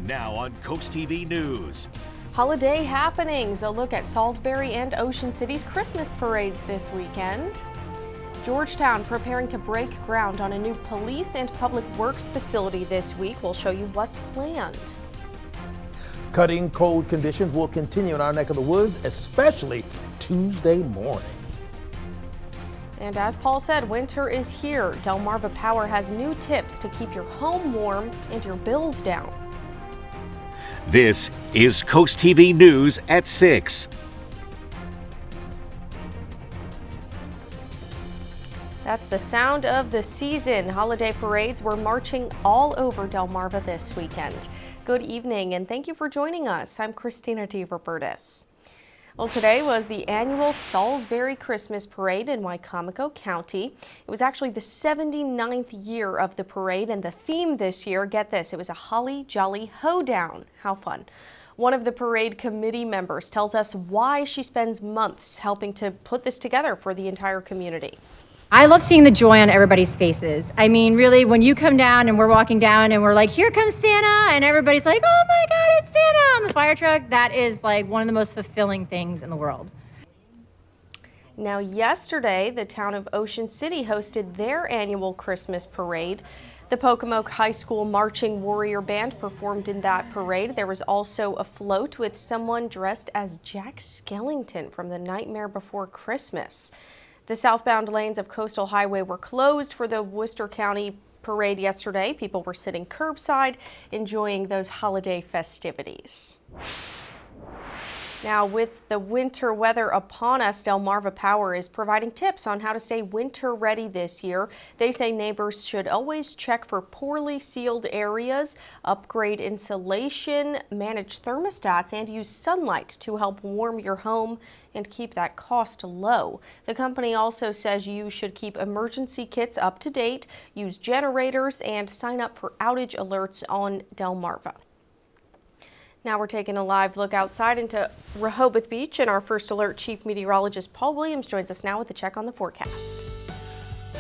Now on CoastTV News. Holiday happenings, a look at Salisbury and Ocean City's Christmas parades this weekend. Georgetown preparing to break ground on a new police and public works facility this week. We'll show you what's planned. Cutting cold conditions will continue in our neck of the woods, especially Tuesday morning. And as Paul said, winter is here. Delmarva Power has new tips to keep your home warm and your bills down. This is CoastTV News at 6. That's the sound of the season. Holiday parades were marching all over Delmarva this weekend. Good evening and thank you for joining us. I'm Christina DeRobertis. Well, today was the annual Salisbury Christmas Parade in Wicomico County. It was actually the 79th year of the parade, and the theme this year, get this, it was a holly jolly hoedown. How fun. One of the parade committee members tells us why she spends months helping to put this together for the entire community. I love seeing the joy on everybody's faces. I mean, really, when you come down and we're walking down and we're like, here comes Santa, and everybody's like, oh my God, it's Santa on the fire truck, that is like one of the most fulfilling things in the world. Now, yesterday, the town of Ocean City hosted their annual Christmas parade. The Pocomoke High School Marching Warrior Band performed in that parade. There was also a float with someone dressed as Jack Skellington from The Nightmare Before Christmas. The southbound lanes of Coastal Highway were closed for the Worcester County parade yesterday. People were sitting curbside, enjoying those holiday festivities. Now, with the winter weather upon us, Delmarva Power is providing tips on how to stay winter ready this year. They say neighbors should always check for poorly sealed areas, upgrade insulation, manage thermostats, and use sunlight to help warm your home and keep that cost low. The company also says you should keep emergency kits up to date, use generators, and sign up for outage alerts on Delmarva. Now we're taking a live look outside into Rehoboth Beach, and our First Alert Chief Meteorologist Paul Williams joins us now with a check on the forecast.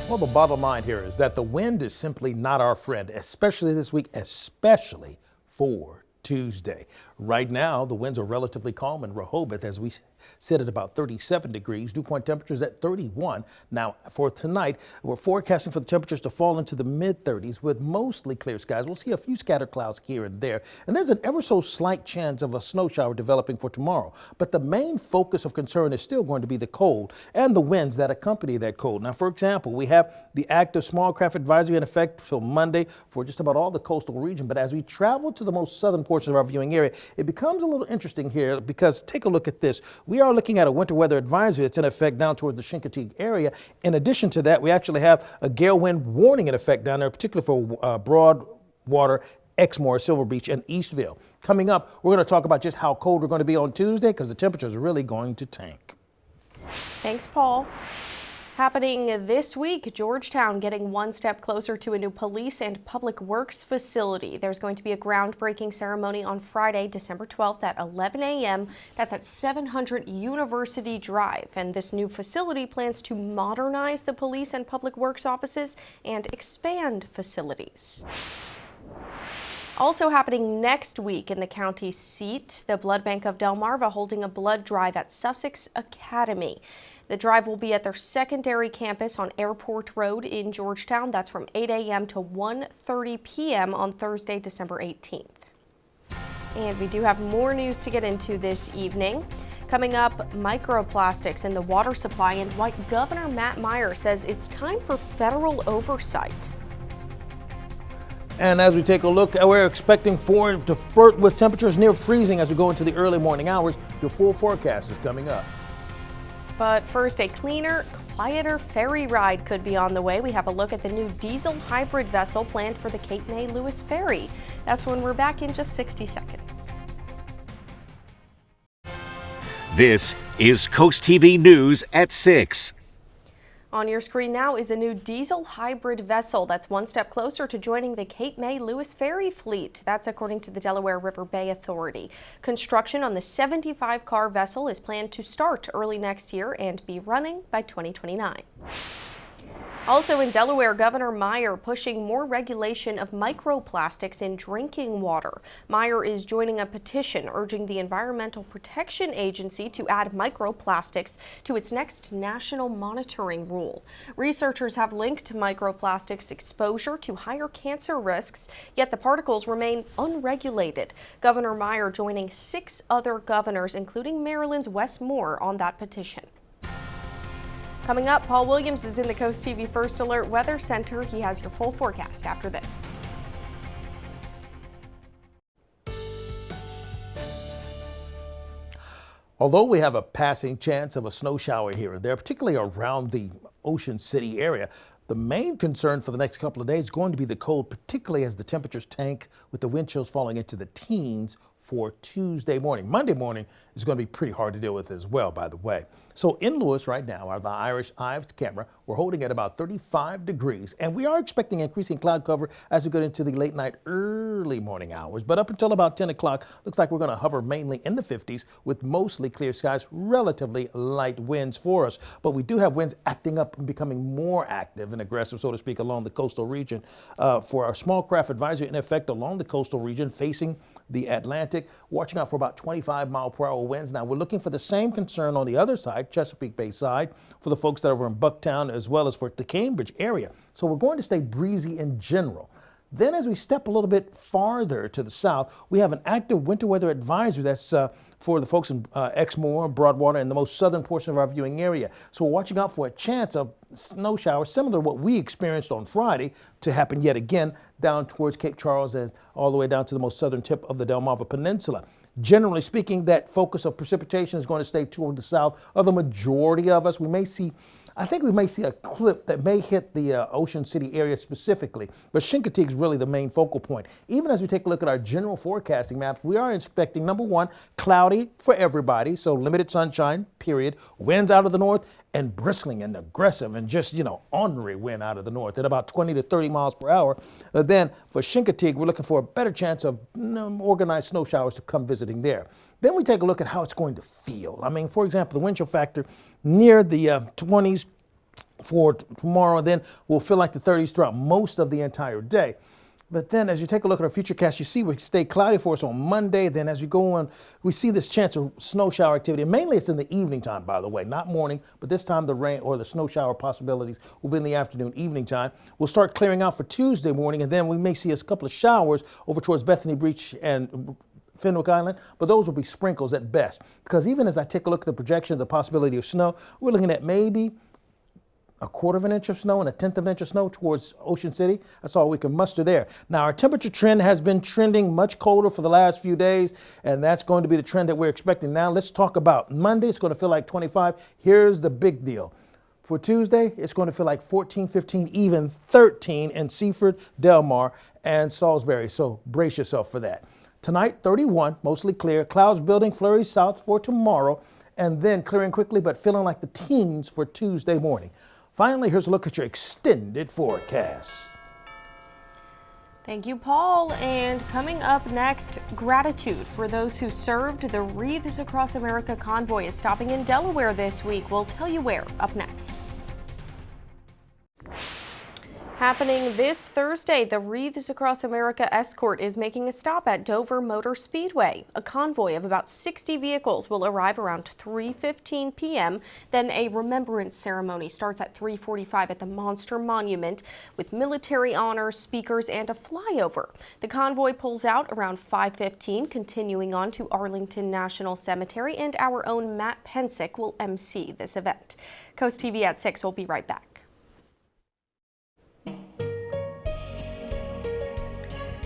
Well, the bottom line here is that the wind is simply not our friend, especially this week, especially for Tuesday. Right now, the winds are relatively calm in Rehoboth as we sit at about 37 degrees. Dew point temperatures at 31. Now, for tonight, we're forecasting for the temperatures to fall into the mid-30s with mostly clear skies. We'll see a few scattered clouds here and there, and there's an ever so slight chance of a snow shower developing for tomorrow. But the main focus of concern is still going to be the cold and the winds that accompany that cold. Now, for example, we have the active small craft advisory in effect till Monday for just about all the coastal region. But as we travel to the most southern portion of our viewing area, it becomes a little interesting here because take a look at this. We are looking at a winter weather advisory that's in effect down toward the Chincoteague area. In addition to that, we actually have a gale wind warning in effect down there, particularly for Broadwater, Exmoor, Silver Beach, and Eastville. Coming up, we're going to talk about just how cold we're going to be on Tuesday because the temperatures are really going to tank. Thanks, Paul. Happening this week, Georgetown getting one step closer to a new police and public works facility. There's going to be a groundbreaking ceremony on Friday, December 12th at 11 a.m. That's at 700 University Drive. And this new facility plans to modernize the police and public works offices and expand facilities. Also happening next week in the county seat, the Blood Bank of Delmarva holding a blood drive at Sussex Academy. The drive will be at their secondary campus on Airport Road in Georgetown. That's from 8 a.m. to 1:30 p.m. on Thursday, December 18th. And we do have more news to get into this evening. Coming up, microplastics in the water supply, and why Governor Matt Meyer says it's time for federal oversight. And as we take a look, we're expecting to flirt with temperatures near freezing as we go into the early morning hours. Your full forecast is coming up. But first, a cleaner, quieter ferry ride could be on the way. We have a look at the new diesel hybrid vessel planned for the Cape May Lewis Ferry. That's when we're back in just 60 seconds. This is CoastTV News at 6. On your screen now is a new diesel hybrid vessel that's one step closer to joining the Cape May Lewis Ferry fleet. That's according to the Delaware River Bay Authority. Construction on the 75-car vessel is planned to start early next year and be running by 2029. Also in Delaware, Governor Meyer pushing more regulation of microplastics in drinking water. Meyer is joining a petition urging the Environmental Protection Agency to add microplastics to its next national monitoring rule. Researchers have linked microplastics exposure to higher cancer risks, yet the particles remain unregulated. Governor Meyer joining 6 other governors, including Maryland's Wes Moore, on that petition. Coming up, Paul Williams is in the Coast TV First Alert Weather Center. He has your full forecast after this. Although we have a passing chance of a snow shower here and there, particularly around the Ocean City area, the main concern for the next couple of days is going to be the cold, particularly as the temperatures tank with the wind chills falling into the teens for Tuesday morning. Monday morning is going to be pretty hard to deal with as well, by the way. So in Lewis right now, our Irish Ives camera, we're holding at about 35 degrees, and we are expecting increasing cloud cover as we get into the late night, early morning hours. But up until about 10 o'clock, looks like we're going to hover mainly in the 50s with mostly clear skies, relatively light winds for us. But we do have winds acting up and becoming more active and aggressive, so to speak, along the coastal region. For our small craft advisory in effect along the coastal region facing the Atlantic, watching out for about 25-mile-per-hour winds. Now, we're looking for the same concern on the other side, Chesapeake Bay side, for the folks that are over in Bucktown, as well as for the Cambridge area. So we're going to stay breezy in general. Then as we step a little bit farther to the south, we have an active winter weather advisory that's for the folks in Exmoor, Broadwater, and the most southern portion of our viewing area. So we're watching out for a chance of snow showers similar to what we experienced on Friday to happen yet again down towards Cape Charles and all the way down to the most southern tip of the Delmarva Peninsula. Generally speaking, that focus of precipitation is going to stay toward the south of the majority of us. I think we may see a clip that may hit the Ocean City area specifically, but Chincoteague is really the main focal point. Even as we take a look at our general forecasting maps, we are expecting, number one, cloudy for everybody, so limited sunshine, period. Winds out of the north and bristling and aggressive and just, ornery wind out of the north at about 20 to 30 miles per hour. Then for Chincoteague, we're looking for a better chance of organized snow showers to come visiting there. Then we take a look at how it's going to feel. I mean, for example, the wind chill factor near the 20s for tomorrow, then we'll feel like the 30s throughout most of the entire day. But then as you take a look at our futurecast, you see we stay cloudy for us on Monday. Then as we go on, we see this chance of snow shower activity. And mainly it's in the evening time, by the way, not morning, but this time the rain or the snow shower possibilities will be in the afternoon, evening time. We'll start clearing out for Tuesday morning, and then we may see a couple of showers over towards Bethany Beach and Fenwick Island, but those will be sprinkles at best. Because even as I take a look at the projection of the possibility of snow, we're looking at maybe a 1/4 of an inch of snow and a 1/10 of an inch of snow towards Ocean City. That's all we can muster there. Now, our temperature trend has been trending much colder for the last few days, and that's going to be the trend that we're expecting. Now, let's talk about Monday. It's going to feel like 25. Here's the big deal. For Tuesday, it's going to feel like 14, 15, even 13 in Seaford, Delmar, and Salisbury. So brace yourself for that. Tonight, 31, mostly clear. Clouds building, flurries south for tomorrow, and then clearing quickly, but feeling like the teens for Tuesday morning. Finally, here's a look at your extended forecast. Thank you, Paul. And coming up next, gratitude for those who served. The Wreaths Across America convoy is stopping in Delaware this week. We'll tell you where up next. Happening this Thursday, the Wreaths Across America escort is making a stop at Dover Motor Speedway. A convoy of about 60 vehicles will arrive around 3:15 p.m. Then a remembrance ceremony starts at 3:45 at the Monster Monument with military honors, speakers, and a flyover. The convoy pulls out around 5:15, continuing on to Arlington National Cemetery, and our own Matt Pensick will MC this event. Coast TV at 6 will be right back.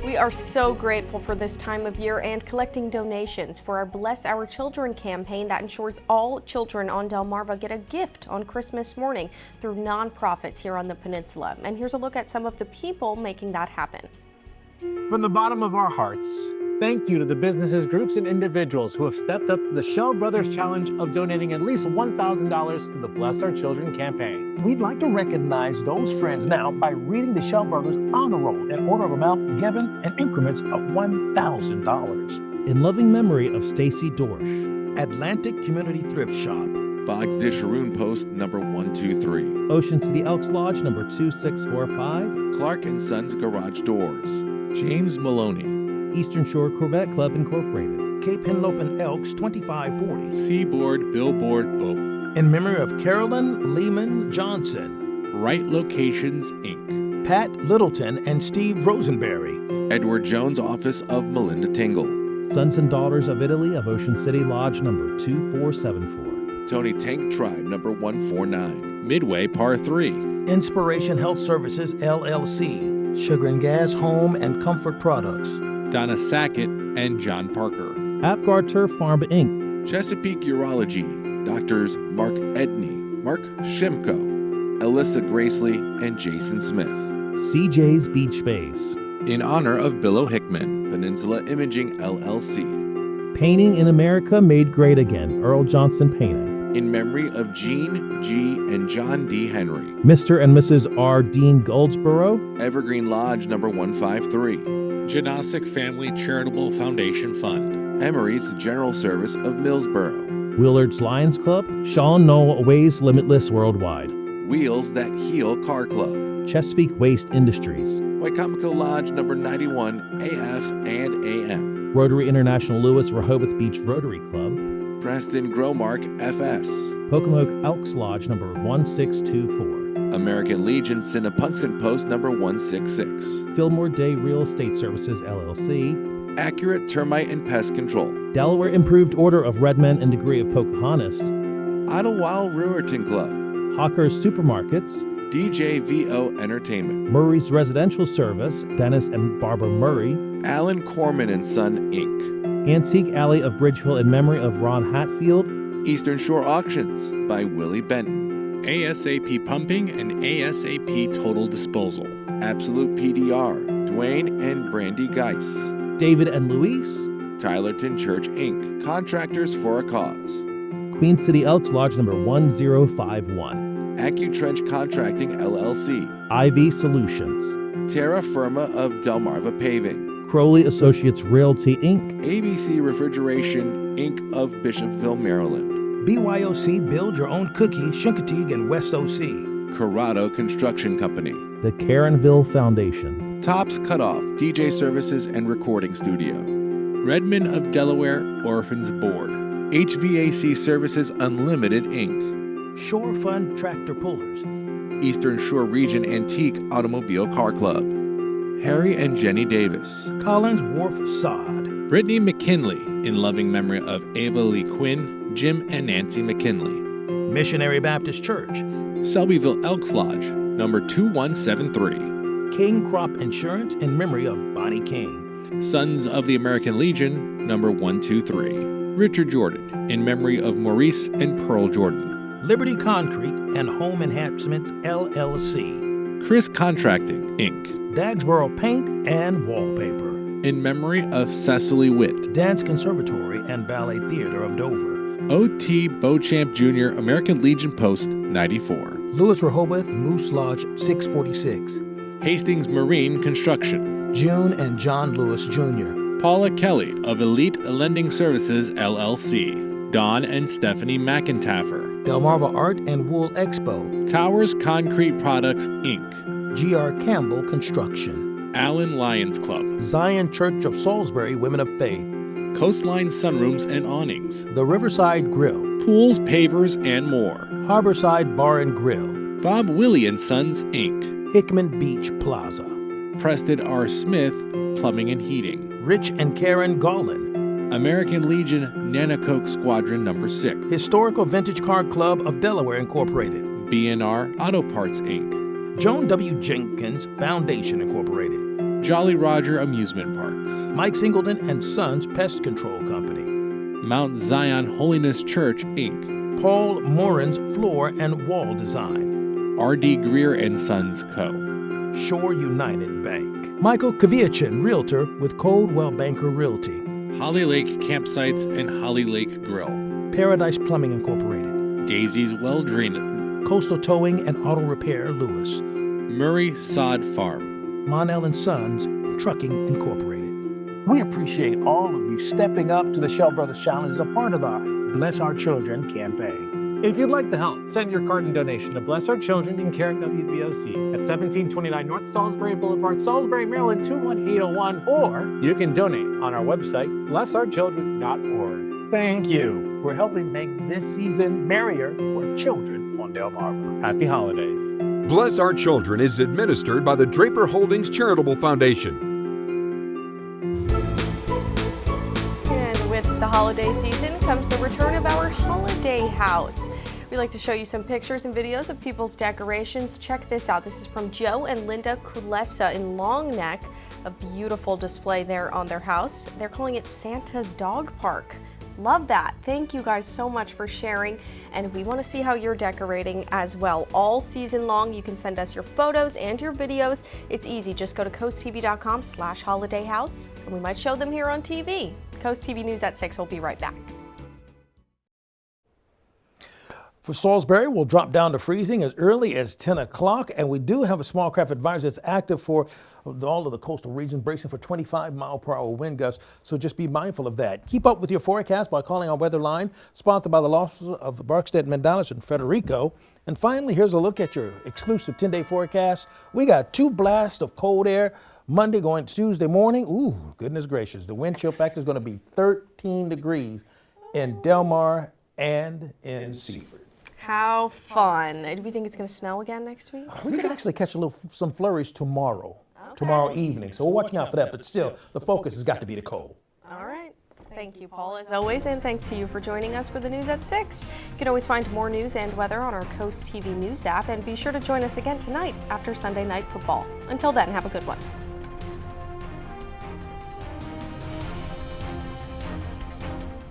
We are so grateful for this time of year and collecting donations for our Bless Our Children campaign that ensures all children on Delmarva get a gift on Christmas morning through nonprofits here on the peninsula. And here's a look at some of the people making that happen. From the bottom of our hearts, thank you to the businesses, groups, and individuals who have stepped up to the Shell Brothers Challenge of donating at least $1,000 to the Bless Our Children campaign. We'd like to recognize those friends now by reading the Shell Brothers honor roll in order of amount given in increments of $1,000. In loving memory of Stacy Dorsch, Atlantic Community Thrift Shop, Boggs Disharoon Post number 123. Ocean City Elks Lodge number 2645. Clark and Sons Garage Doors. James Maloney. Eastern Shore Corvette Club Incorporated. Cape Henlopen Elks 2540. Seaboard Billboard Boat. In memory of Carolyn Lehman Johnson. Right Locations, Inc. Pat Littleton and Steve Rosenberry. Edward Jones Office of Melinda Tingle. Sons and Daughters of Italy of Ocean City Lodge number 2474. Tony Tank Tribe number 149. Midway Par 3. Inspiration Health Services LLC. Sugar and Gas Home and Comfort Products. Donna Sackett and John Parker. Apgar Turf Farm Inc. Chesapeake Urology. Doctors Mark Edney, Mark Shimko, Alyssa Gracely, and Jason Smith. CJ's Beach Space. In honor of Bill Hickman, Peninsula Imaging LLC. Painting in America Made Great Again, Earl Johnson Painting. In memory of Jean G. and John D. Henry. Mr. and Mrs. R. Dean Goldsboro. Evergreen Lodge number 153. Janosic Family Charitable Foundation Fund. Emery's General Service of Millsboro. Willard's Lions Club. Sean Knoll Ways Limitless Worldwide. Wheels That Heal Car Club. Chesapeake Waste Industries. Waikamico Lodge number 91 AF and AM. Rotary International Lewis Rehoboth Beach Rotary Club. Preston Growmark FS. Pocomoke Elks Lodge number 1624. American Legion Cinnapunxon Post number 166. Fillmore Day Real Estate Services LLC. Accurate Termite and Pest Control. Delaware Improved Order of Red Men and Degree of Pocahontas. Idlewild Brewerton Club. Hawker's Supermarkets. DJVO Entertainment. Murray's Residential Service, Dennis and Barbara Murray. Allen Corman and Son, Inc. Antique Alley of Bridgeville in memory of Ron Hatfield. Eastern Shore Auctions by Willie Benton. ASAP Pumping and ASAP Total Disposal. Absolute PDR, Dwayne and Brandy Geis. David and Luis. Tylerton Church, Inc. Contractors for a Cause. Queen City Elks Lodge number 1051. AccuTrench Contracting LLC. IV Solutions. Terra Firma of Delmarva Paving. Crowley Associates Realty, Inc. ABC Refrigeration, Inc. of Bishopville, Maryland. BYOC Build Your Own Cookie, Shincoteague and West OC. Corrado Construction Company. The Caronville Foundation. Tops Cutoff DJ Services and Recording Studio. Redmond of Delaware Orphans Board. HVAC Services Unlimited, Inc. Shore Fund Tractor Pullers. Eastern Shore Region Antique Automobile Car Club. Harry and Jenny Davis. Collins Wharf Sod. Brittany McKinley, in loving memory of Ava Lee Quinn, Jim and Nancy McKinley. Missionary Baptist Church. Selbyville Elks Lodge, number 2173. King Crop Insurance in memory of Bonnie King. Sons of the American Legion, number 123. Richard Jordan, in memory of Maurice and Pearl Jordan. Liberty Concrete and Home Enhancements LLC. Chris Contracting, Inc. Dagsboro Paint and Wallpaper. In memory of Cecily Witt. Dance Conservatory and Ballet Theater of Dover. O.T. Beauchamp Jr., American Legion Post 94. Lewis Rehoboth Moose Lodge 646. Hastings Marine Construction. June and John Lewis Jr. Paula Kelly of Elite Lending Services LLC. Don and Stephanie McIntaffer. Delmarva Art and Wool Expo. Towers Concrete Products, Inc. G.R. Campbell Construction. Allen Lions Club. Zion Church of Salisbury Women of Faith. Coastline Sunrooms and Awnings. The Riverside Grill. Pools, pavers, and more. Harborside Bar and Grill. Bob Willie and Sons, Inc. Hickman Beach Plaza. Preston R. Smith, Plumbing and Heating. Rich and Karen Gollin. American Legion Nanacoke Squadron number 6. Historical Vintage Car Club of Delaware Incorporated. B&R Auto Parts, Inc. Joan W. Jenkins Foundation Incorporated. Jolly Roger Amusement Parks. Mike Singleton and Sons Pest Control Company. Mount Zion Holiness Church, Inc. Paul Morin's Floor and Wall Design. R.D. Greer and Sons Co. Shore United Bank. Michael Kaviachin, Realtor with Coldwell Banker Realty. Holly Lake Campsites and Holly Lake Grill. Paradise Plumbing Incorporated. Daisy's Well Drainage. Coastal Towing and Auto Repair Lewis. Murray Sod Farm. Monell and Sons Trucking Incorporated. We appreciate all of you stepping up to the Shell Brothers Challenge as a part of our Bless Our Children campaign. If you'd like to help, send your card and donation to Bless Our Children in care of WBOC at 1729 North Salisbury Boulevard, Salisbury, Maryland 21801, or you can donate on our website, blessourchildren.org. Thank you for helping make this season merrier for children on Delmarva. Happy holidays. Bless Our Children is administered by the Draper Holdings Charitable Foundation. With the holiday season comes the return of our holiday house. We like to show you some pictures and videos of people's decorations. Check this out. This is from Joe and Linda Kulesa in Long Neck. A beautiful display there on their house. They're calling it Santa's Dog Park. Love that. Thank you guys so much for sharing, and we want to see how you're decorating as well. All season long, you can send us your photos and your videos. It's easy. Just go to coasttv.com/holidayhouse, and we might show them here on TV. Coast TV News at 6. We'll be right back. For Salisbury, we'll drop down to freezing as early as 10 o'clock, and we do have a small craft advisory that's active for all of the coastal regions, bracing for 25-mile-per-hour wind gusts, so just be mindful of that. Keep up with your forecast by calling our weather line, sponsored by the law offices of Barkstead, Mandalis, and Federico. And finally, here's a look at your exclusive 10-day forecast. We got 2 blasts of cold air Monday going to Tuesday morning. Ooh, goodness gracious. The wind chill factor is going to be 13 degrees in Delmar and in Seaford. How fun. Do we think it's going to snow again next week? We could actually catch some flurries tomorrow evening. So we're watching out for that. But still, the focus has got to be the cold. All right. Thank you, Paul, as always, and thanks to you for joining us for the news at 6. You can always find more news and weather on our Coast TV News app, and be sure to join us again tonight after Sunday Night Football. Until then, have a good one.